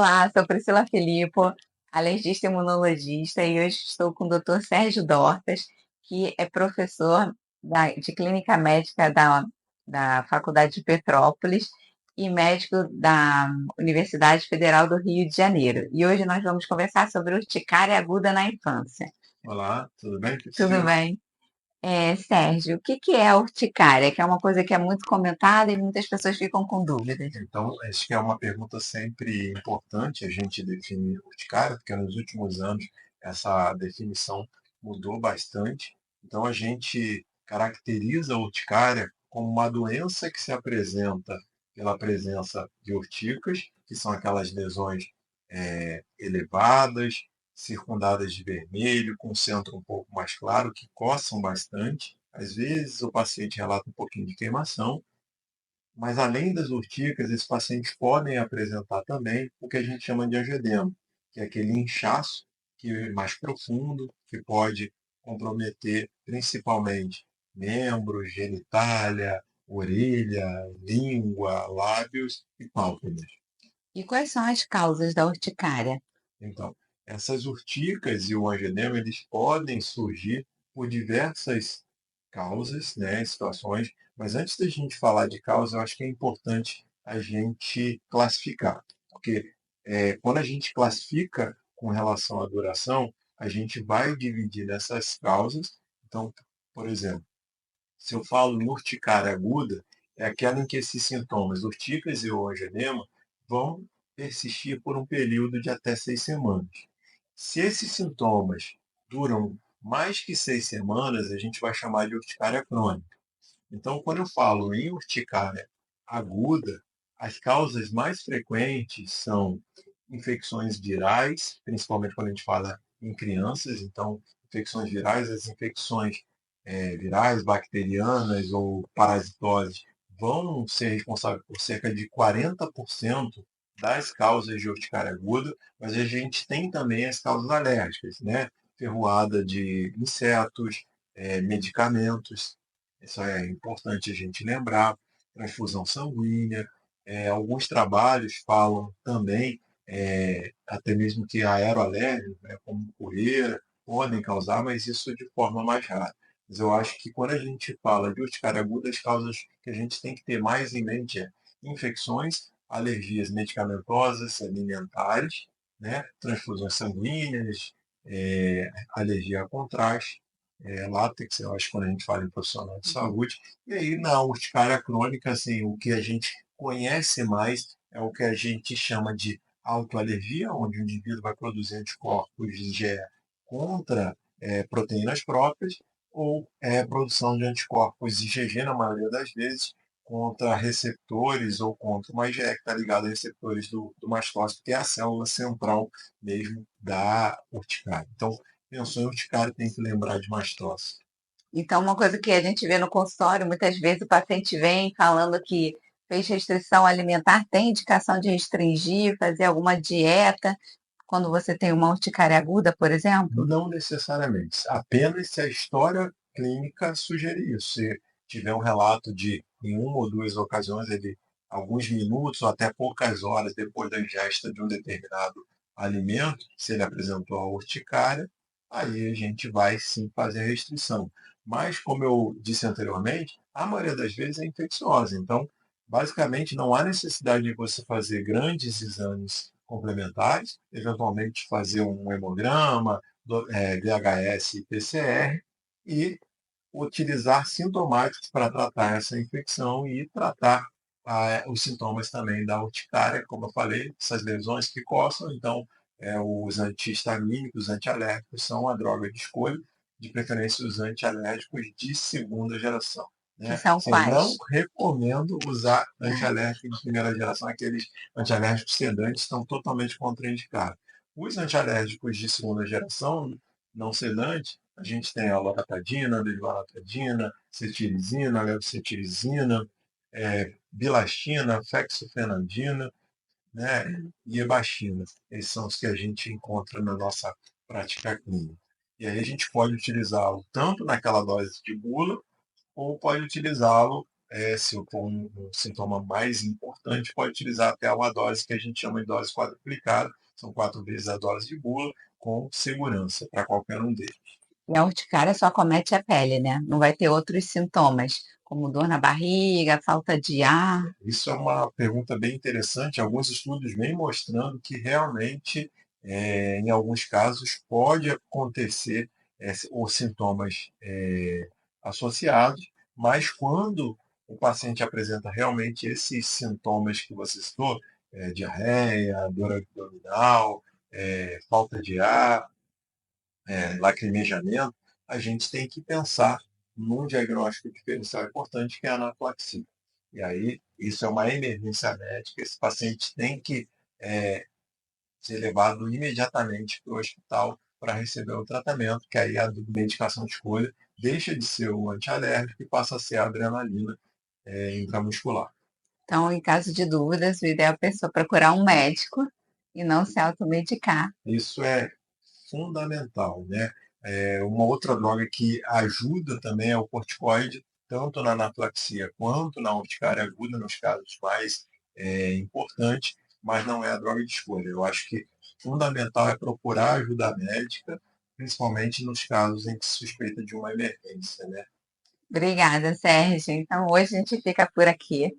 Olá, sou Priscila Filippo, alergista e imunologista, e hoje estou com o Dr. Sérgio Dortas, que é professor de Clínica Médica da Faculdade de Petrópolis e médico da Universidade Federal do Rio de Janeiro. E hoje nós vamos conversar sobre urticária aguda na infância. Olá, tudo bem, Tudo Priscila? bem? Sérgio, o que que é a urticária? Que é uma coisa que é muito comentada e muitas pessoas ficam com dúvidas. Então, acho que é uma pergunta sempre importante a gente definir urticária, porque nos últimos anos essa definição mudou bastante. Então, a gente caracteriza a urticária como uma doença que se apresenta pela presença de urticas, que são aquelas lesões elevadas, circundadas de vermelho, com centro um pouco mais claro, que coçam bastante. Às vezes, o paciente relata um pouquinho de queimação. Mas além das urticas, esses pacientes podem apresentar também o que a gente chama de angioedema, que é aquele inchaço que é mais profundo, que pode comprometer principalmente membros, genitália, orelha, língua, lábios e pálpebras. E quais são as causas da urticária? Então, essas urticas e o angioedema, eles podem surgir por diversas causas, né, situações, mas antes da gente falar de causa, eu acho que é importante a gente classificar, porque quando a gente classifica com relação à duração, a gente vai dividir nessas causas. Então, por exemplo, se eu falo em urticária aguda, é aquela em que esses sintomas, urticas e o angioedema, vão persistir por um período de até 6 semanas. Se esses sintomas duram mais que 6 semanas, a gente vai chamar de urticária crônica. Então, quando eu falo em urticária aguda, as causas mais frequentes são infecções virais, principalmente quando a gente fala em crianças. Então, infecções virais, as infecções virais, bacterianas ou parasitoses vão ser responsáveis por cerca de 40% das causas de urticária aguda, mas a gente tem também as causas alérgicas, né? Ferroada de insetos, medicamentos. Isso é importante a gente lembrar. Transfusão sanguínea. Alguns trabalhos falam também, até mesmo que aeroalérgicos, né, como poeira, podem causar, mas isso de forma mais rara. Mas eu acho que quando a gente fala de urticária aguda, as causas que a gente tem que ter mais em mente é infecções, alergias medicamentosas, alimentares, né, transfusões sanguíneas, alergia a contraste, látex, eu acho, quando a gente fala em profissional de saúde. E aí, na urticária crônica, assim, o que a gente conhece mais é o que a gente chama de autoalergia, onde o indivíduo vai produzir anticorpos IgE contra proteínas próprias, ou produção de anticorpos IgG, na maioria das vezes, contra receptores ou contra uma IgE que está ligada a receptores do mastócito, que é a célula central mesmo da urticária. Então, pensou em urticária, tem que lembrar de mastócito. Então, uma coisa que a gente vê no consultório, muitas vezes o paciente vem falando que fez restrição alimentar, tem indicação de restringir, fazer alguma dieta, quando você tem uma urticária aguda, por exemplo? Não necessariamente, apenas se a história clínica sugerir isso. Se tiver um relato de, em uma ou duas ocasiões, ele, alguns minutos ou até poucas horas depois da ingesta de um determinado alimento, se ele apresentou a urticária, aí a gente vai sim fazer a restrição. Mas, como eu disse anteriormente, a maioria das vezes é infecciosa. Então, basicamente, não há necessidade de você fazer grandes exames complementares, eventualmente fazer um hemograma, VHS e PCR, e utilizar sintomáticos para tratar essa infecção e tratar os sintomas também da urticária, como eu falei, essas lesões que coçam. Então, os antihistamínicos, antialérgicos são a droga de escolha, de preferência os antialérgicos de segunda geração. Que Né? são Assim, não quais? recomendo usar antialérgicos de primeira geração, aqueles antialérgicos sedantes estão totalmente contraindicados. Os antialérgicos de segunda geração, não sedantes, a gente tem a loratadina, a desloratadina, cetirizina, levocetirizina, bilastina, fexofenadina, né, e ebachina. Esses são os que a gente encontra na nossa prática clínica. E aí a gente pode utilizá-lo tanto naquela dose de bula, ou pode utilizá-lo se for um sintoma mais importante, pode utilizar até uma dose que a gente chama de dose quadruplicada, são 4 vezes a dose de bula, com segurança para qualquer um deles. E a urticária só acomete a pele, né? Não vai ter outros sintomas, como dor na barriga, falta de ar. Isso é uma pergunta bem interessante. Alguns estudos vêm mostrando que realmente, em alguns casos, pode acontecer os sintomas associados, mas quando o paciente apresenta realmente esses sintomas que você citou, diarreia, dor abdominal, falta de ar, lacrimejamento, a gente tem que pensar num diagnóstico diferencial importante, que é a anafilaxia. E aí, isso é uma emergência médica, esse paciente tem que ser levado imediatamente para o hospital para receber o tratamento, que aí a medicação de escolha deixa de ser o antialérgico e passa a ser a adrenalina intramuscular. Então, em caso de dúvidas, o ideal é a pessoa procurar um médico e não se automedicar. Isso é fundamental, né? Uma outra droga que ajuda também é o corticoide, tanto na anafilaxia quanto na urticária aguda, nos casos mais importantes, mas não é a droga de escolha. Eu acho que fundamental é procurar ajuda médica, principalmente nos casos em que se suspeita de uma emergência, né? Obrigada, Sérgio. Então, hoje a gente fica por aqui.